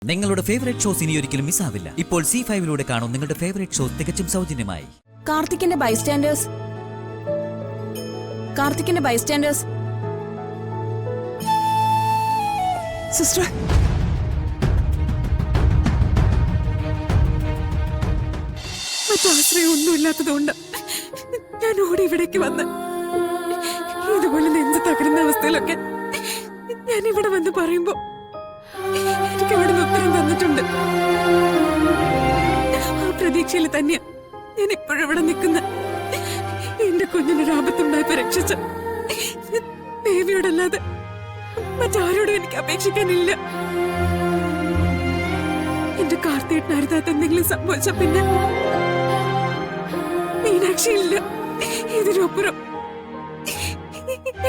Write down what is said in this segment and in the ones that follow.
നിങ്ങളുടെ favourite shows ഇനി ഒരിക്കലും മിസ്സാവില്ല. ഇപ്പോൾ C5 കാണും നിങ്ങളുടെ ഫേവറേറ്റ് ഷോസ് തികച്ചും സൗജന്യമായി. കാർത്തിക്കിന്റെ ബൈസ്റ്റാൻഡേഴ്സ് സിസ്റ്റർ, മറ്റാശ്രയമൊന്നുമില്ലാത്തതുകൊണ്ട് ഞാൻ ഓടി ഇവിടേക്ക് വന്ന് ഇതുപോലെ നെഞ്ച് തകരുന്ന അവസ്ഥയിലൊക്കെ ഞാൻ ഇവിടെ വന്ന് പറയുമ്പോ എനിക്ക് അവിടെ നിന്ന് ഉത്തരം തന്നിട്ടുണ്ട്. ആ പ്രതീക്ഷയിൽ തന്നെയാ ഞാൻ ഇപ്പോഴും ഇവിടെ നിൽക്കുന്ന. എന്റെ കുഞ്ഞിനൊരു ആപത്തുണ്ടായപ്പോ രക്ഷിച്ച ദേവിയോടല്ലാതെ മറ്റാരോടും എനിക്ക് അപേക്ഷിക്കാനില്ല. എന്റെ കാർത്തികനായിരുന്നാത്ത എന്തെങ്കിലും സംഭവിച്ച പിന്നെ മീനാക്ഷിയില്ല. ഇതിനപ്പുറം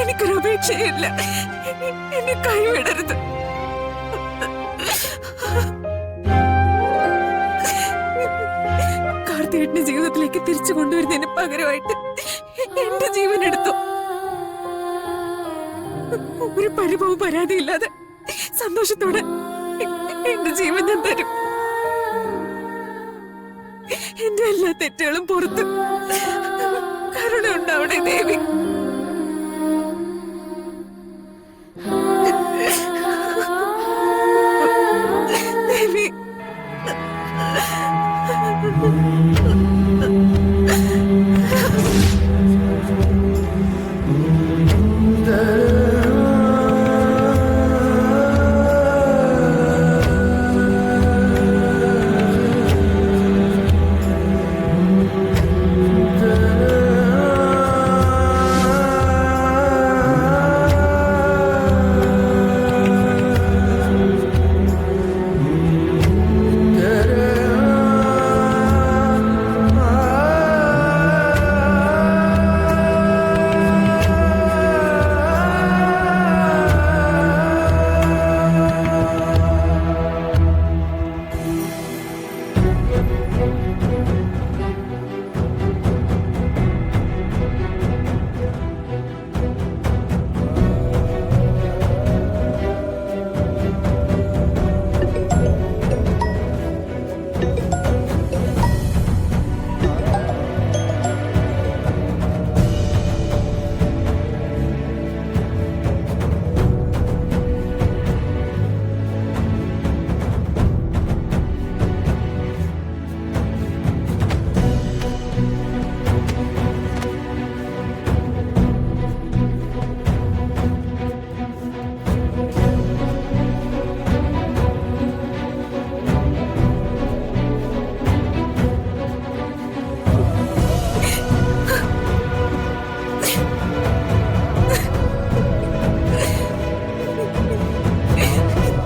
എനിക്കൊരു അപേക്ഷയില്ല. എന്നെ കൈവിടരുത്. കാർത്തികേട്ടന്റെ ജീവിതത്തിലേക്ക് തിരിച്ചു കൊണ്ടുവരുന്നതിന് പകരമായിട്ട് എന്റെ ജീവൻ എടുത്തു. ഒരു പരിഭവവും പരാതിയില്ലാതെ സന്തോഷത്തോടെ എന്റെ ജീവൻ ഞാൻ തരും. എന്റെ എല്ലാ തെറ്റുകളും പുറത്ത് കരുണ ഉണ്ടാവണേ ദേവി. ദേവി,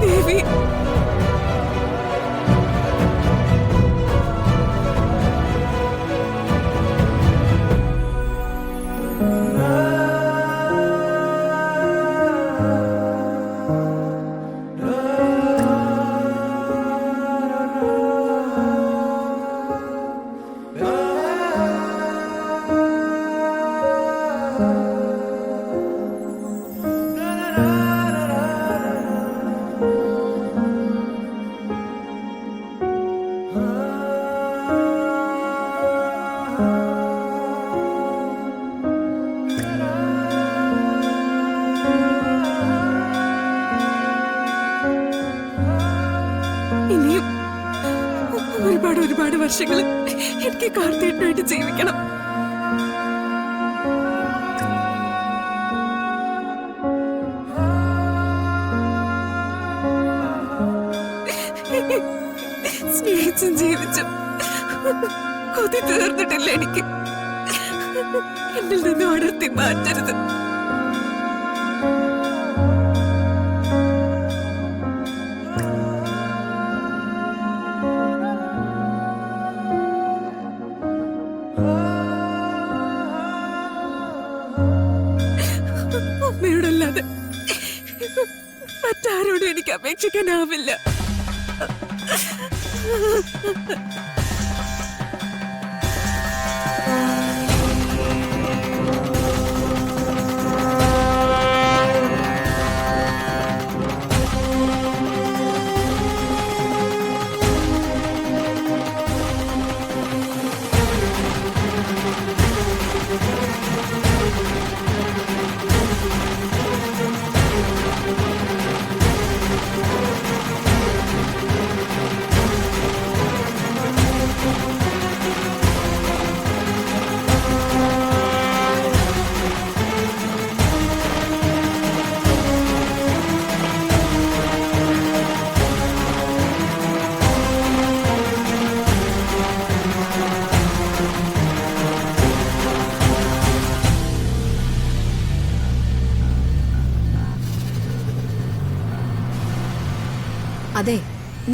ദേവി, ഇനിയും ഒരുപാട് വർഷങ്ങൾ എനിക്ക് കാർത്തികനായിട്ട് ജീവിക്കണം. സ്നേഹിച്ചും ജീവിച്ചും കൊതി തീർന്നിട്ടില്ല എനിക്ക്. എന്നിൽ നിന്ന് അടർത്തി മാറ്റരുത്. അമ്മയോടല്ലാതെ മറ്റാരോടും എനിക്ക് അപേക്ഷിക്കാനാവില്ല.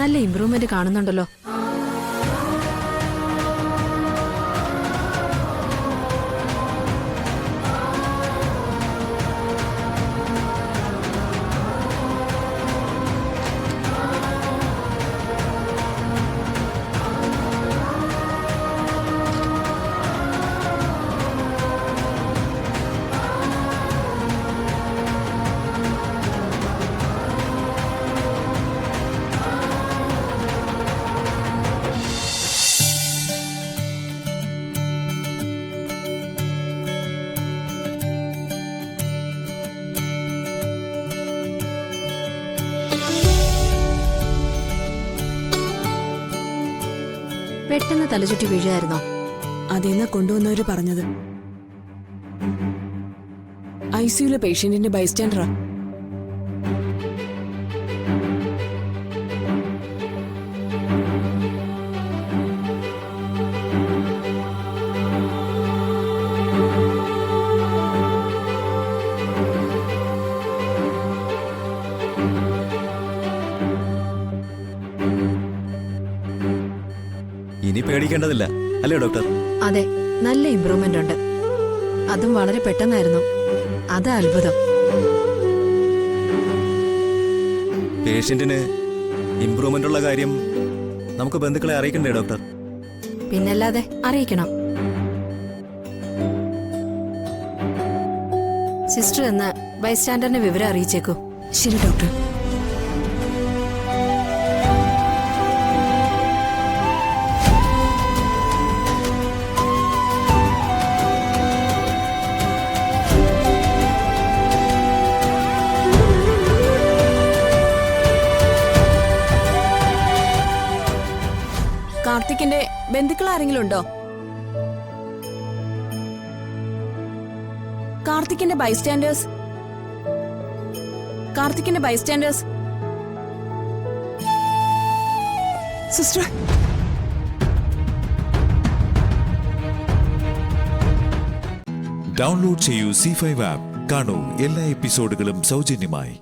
നല്ല ഇമ്പ്രൂവ്മെന്റ് കാണുന്നുണ്ടല്ലോ. പെട്ടെന്ന് തലചുറ്റി വീഴുമായിരുന്നോ? അതേന്നാ കൊണ്ടുവന്നവര് പറഞ്ഞത്. ഐസിയുലെ പേഷ്യന്റിന്റെ ബൈസ്റ്റാൻഡറാ. ഇനി പേടിക്കേണ്ടതില്ല അല്ലേ ഡോക്ടർ? അതെ, നല്ല ഇമ്പ്രൂവ്മെന്റ് ഉണ്ട്. അതും വളരെ പെട്ടെന്നായിരുന്നു. അതാ അത്ഭുതം. പേഷ്യന്റിന് ഇംപ്രൂവ്മെന്റ് ഉള്ള കാര്യം നമുക്ക് ബന്ധുക്കളെ അറിയിക്കണ്ടേ ഡോക്ടർ? പിന്നല്ലാതെ അറിയിക്കണം. സിസ്റ്റർ എന്ന് ബൈസ്റ്റാൻഡറിനെ വിവരം അറിയിച്ചേക്കൂ. ശരി ഡോക്ടർ. കാർത്തിക്കിന്റെ ബന്ധുക്കൾ ആരെങ്കിലും ഉണ്ടോ? കാർത്തിക്കിന്റെ ബൈസ്റ്റാൻഡേഴ്സ്. കാർത്തിക്കിന്റെ ബൈസ്റ്റാൻഡേഴ്സ്. സിസ്റ്റർ, ഡൗൺലോഡ് ചെയ്യൂ C5 ആപ്പ്. കാണൂ എല്ലാ എപ്പിസോഡുകളും സൗജന്യമായി.